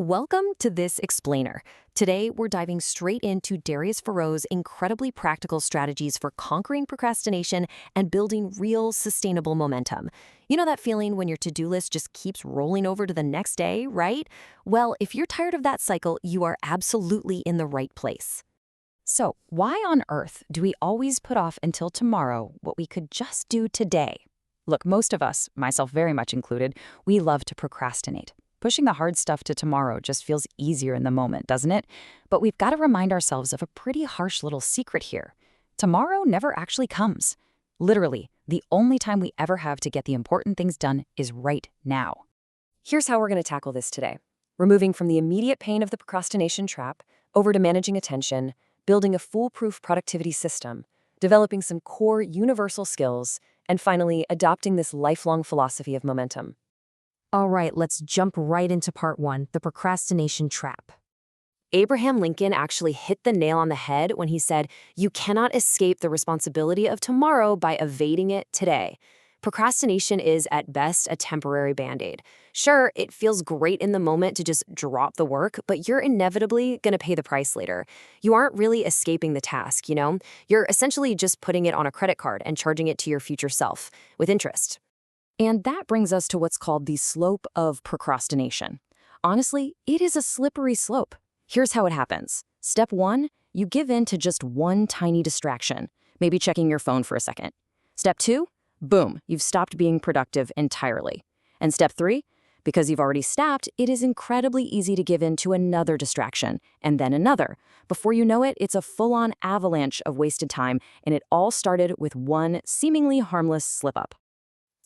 Welcome to This Explainer. Today, we're diving straight into Darius Farrow's incredibly practical strategies for conquering procrastination and building real, sustainable momentum. You know that feeling when your to-do list just keeps rolling over to the next day, right? Well, if you're tired of that cycle, you are absolutely in the right place. So, why on earth do we always put off until tomorrow what we could just do today? Look, most of us, myself very much included, we love to procrastinate. Pushing the hard stuff to tomorrow just feels easier in the moment, doesn't it? But we've got to remind ourselves of a pretty harsh little secret here. Tomorrow never actually comes. Literally, the only time we ever have to get the important things done is right now. Here's how we're going to tackle this today. We're moving from the immediate pain of the procrastination trap over to managing attention, building a foolproof productivity system, developing some core universal skills, and finally, adopting this lifelong philosophy of momentum. All right, let's jump right into part one, the procrastination trap. Abraham Lincoln actually hit the nail on the head when he said, "You cannot escape the responsibility of tomorrow by evading it today." Procrastination is, at best, a temporary band-aid. Sure, it feels great in the moment to just drop the work, but you're inevitably going to pay the price later. You aren't really escaping the task, you know? You're essentially just putting it on a credit card and charging it to your future self with interest. And that brings us to what's called the slope of procrastination. Honestly, it is a slippery slope. Here's how it happens. Step one, you give in to just one tiny distraction, maybe checking your phone for a second. Step two, boom, you've stopped being productive entirely. And step three, because you've already stopped, it is incredibly easy to give in to another distraction, and then another. Before you know it, it's a full-on avalanche of wasted time, and it all started with one seemingly harmless slip-up.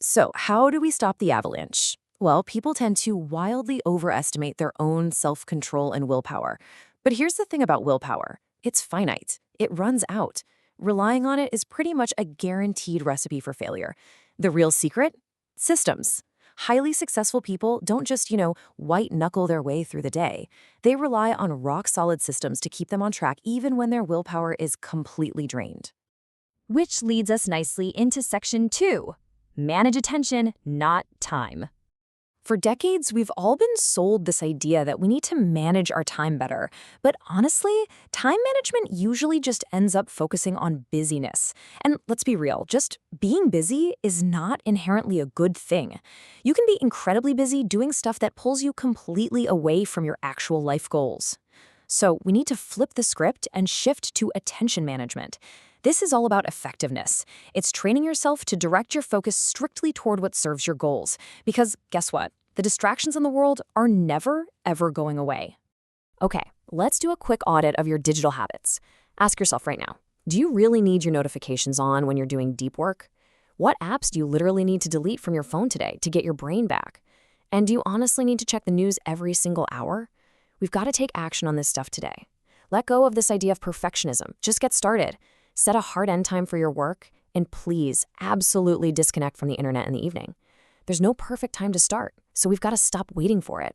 So, how do we stop the avalanche? Well, people tend to wildly overestimate their own self-control and willpower. But here's the thing about willpower. It's finite. It runs out. Relying on it is pretty much a guaranteed recipe for failure. The real secret? Systems. Highly successful people don't just, white-knuckle their way through the day. They rely on rock-solid systems to keep them on track even when their willpower is completely drained. Which leads us nicely into section 2. Manage attention, not time. For decades, we've all been sold this idea that we need to manage our time better. But honestly, time management usually just ends up focusing on busyness. And let's be real, just being busy is not inherently a good thing. You can be incredibly busy doing stuff that pulls you completely away from your actual life goals. So we need to flip the script and shift to attention management. This is all about effectiveness. It's training yourself to direct your focus strictly toward what serves your goals. Because guess what? The distractions in the world are never, ever going away. Okay, let's do a quick audit of your digital habits. Ask yourself right now, do you really need your notifications on when you're doing deep work? What apps do you literally need to delete from your phone today to get your brain back? And do you honestly need to check the news every single hour? We've got to take action on this stuff today. Let go of this idea of perfectionism. Just get started. Set a hard end time for your work, and please, absolutely disconnect from the internet in the evening. There's no perfect time to start, so we've got to stop waiting for it.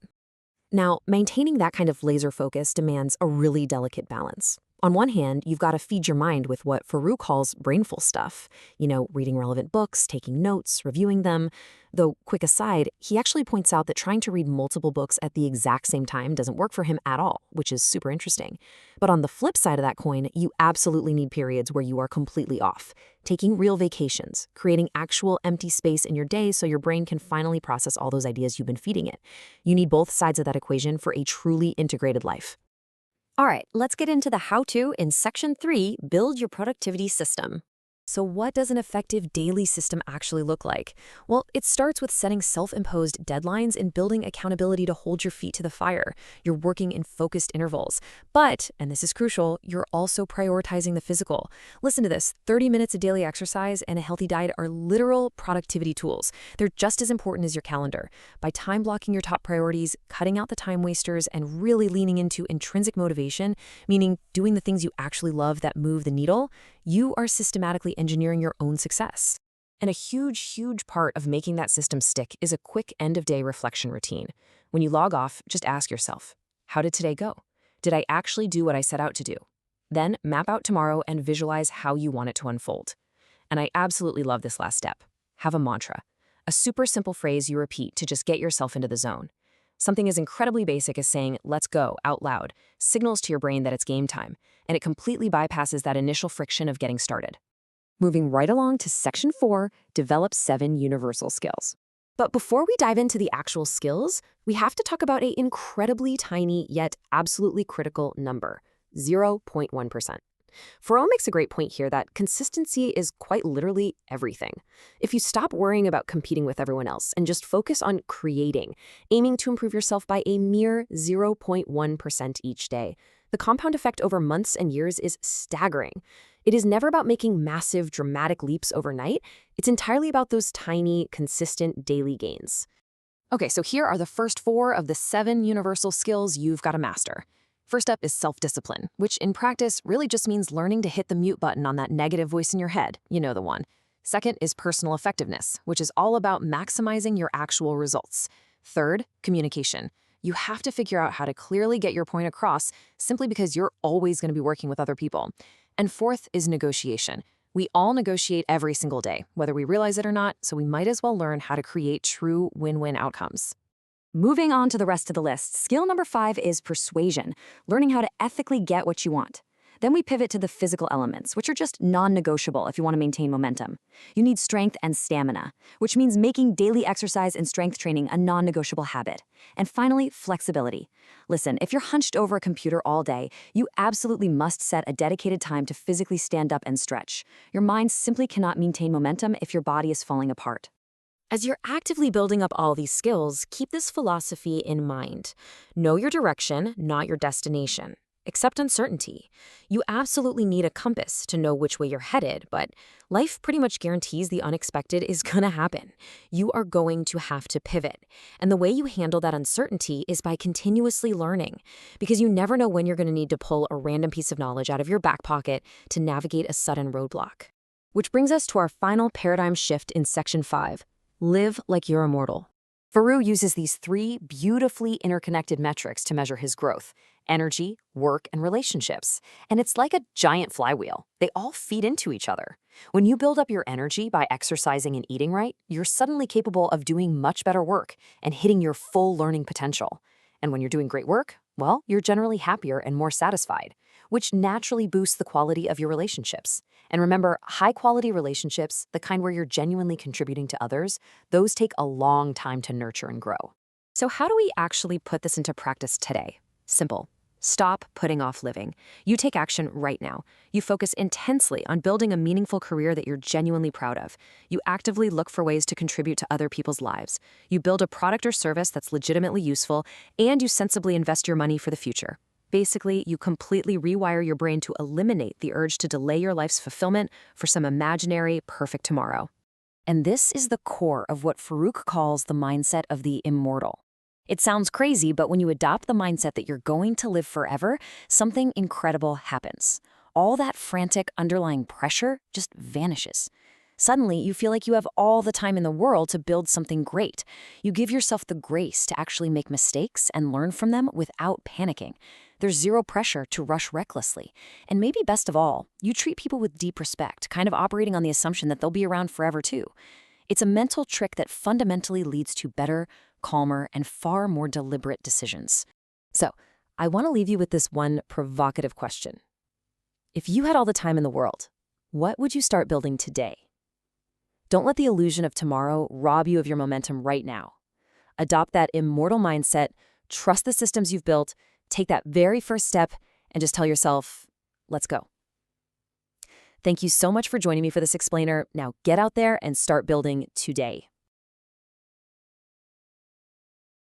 Now, maintaining that kind of laser focus demands a really delicate balance. On one hand, you've got to feed your mind with what Farouk calls brainful stuff. Reading relevant books, taking notes, reviewing them. Though, quick aside, he actually points out that trying to read multiple books at the exact same time doesn't work for him at all, which is super interesting. But on the flip side of that coin, you absolutely need periods where you are completely off. Taking real vacations, creating actual empty space in your day so your brain can finally process all those ideas you've been feeding it. You need both sides of that equation for a truly integrated life. All right, let's get into the how-to in Section 3, Build Your Productivity System. So what does an effective daily system actually look like? Well, it starts with setting self-imposed deadlines and building accountability to hold your feet to the fire. You're working in focused intervals. But, and this is crucial, you're also prioritizing the physical. Listen to this, 30 minutes of daily exercise and a healthy diet are literal productivity tools. They're just as important as your calendar. By time blocking your top priorities, cutting out the time wasters, and really leaning into intrinsic motivation, meaning doing the things you actually love that move the needle, you are systematically engineering your own success. And a huge, huge part of making that system stick is a quick end-of-day reflection routine. When you log off, just ask yourself, how did today go? Did I actually do what I set out to do? Then map out tomorrow and visualize how you want it to unfold. And I absolutely love this last step. Have a mantra, a super simple phrase you repeat to just get yourself into the zone. Something as incredibly basic as saying, let's go, out loud, signals to your brain that it's game time, and it completely bypasses that initial friction of getting started. Moving right along to Section 4, develop 7 universal skills. But before we dive into the actual skills, we have to talk about an incredibly tiny yet absolutely critical number, 0.1%. Farrell makes a great point here that consistency is quite literally everything. If you stop worrying about competing with everyone else and just focus on creating, aiming to improve yourself by a mere 0.1% each day, the compound effect over months and years is staggering. It is never about making massive, dramatic leaps overnight. It's entirely about those tiny, consistent daily gains. Okay, so here are the first 4 of the 7 universal skills you've got to master. First up is self-discipline, which in practice really just means learning to hit the mute button on that negative voice in your head. You know the one. Second is personal effectiveness, which is all about maximizing your actual results. Third, communication. You have to figure out how to clearly get your point across simply because you're always going to be working with other people. And fourth is negotiation. We all negotiate every single day, whether we realize it or not, so we might as well learn how to create true win-win outcomes. Moving on to the rest of the list, skill number 5 is persuasion, learning how to ethically get what you want. Then we pivot to the physical elements, which are just non-negotiable if you want to maintain momentum. You need strength and stamina, which means making daily exercise and strength training a non-negotiable habit. And finally, flexibility. Listen, if you're hunched over a computer all day, you absolutely must set a dedicated time to physically stand up and stretch. Your mind simply cannot maintain momentum if your body is falling apart. As you're actively building up all these skills, keep this philosophy in mind. Know your direction, not your destination. Accept uncertainty. You absolutely need a compass to know which way you're headed, but life pretty much guarantees the unexpected is gonna happen. You are going to have to pivot. And the way you handle that uncertainty is by continuously learning, because you never know when you're gonna need to pull a random piece of knowledge out of your back pocket to navigate a sudden roadblock. Which brings us to our final paradigm shift in Section 5. Live like you're immortal. Farrell uses these 3 beautifully interconnected metrics to measure his growth: energy, work, and relationships. And it's like a giant flywheel. They all feed into each other. When you build up your energy by exercising and eating right, you're suddenly capable of doing much better work and hitting your full learning potential. And when you're doing great work, well, you're generally happier and more satisfied, which naturally boosts the quality of your relationships. And remember, high-quality relationships, the kind where you're genuinely contributing to others, those take a long time to nurture and grow. So how do we actually put this into practice today? Simple. Stop putting off living. You take action right now. You focus intensely on building a meaningful career that you're genuinely proud of. You actively look for ways to contribute to other people's lives. You build a product or service that's legitimately useful, and you sensibly invest your money for the future. Basically, you completely rewire your brain to eliminate the urge to delay your life's fulfillment for some imaginary, perfect tomorrow. And this is the core of what Farouk calls the mindset of the immortal. It sounds crazy, but when you adopt the mindset that you're going to live forever, something incredible happens. All that frantic underlying pressure just vanishes. Suddenly, you feel like you have all the time in the world to build something great. You give yourself the grace to actually make mistakes and learn from them without panicking. There's zero pressure to rush recklessly. And maybe best of all, you treat people with deep respect, kind of operating on the assumption that they'll be around forever too. It's a mental trick that fundamentally leads to better, calmer, and far more deliberate decisions. So, I want to leave you with this one provocative question. If you had all the time in the world, what would you start building today? Don't let the illusion of tomorrow rob you of your momentum right now. Adopt that immortal mindset, trust the systems you've built, take that very first step, and just tell yourself, let's go. Thank you so much for joining me for this explainer. Now get out there and start building today.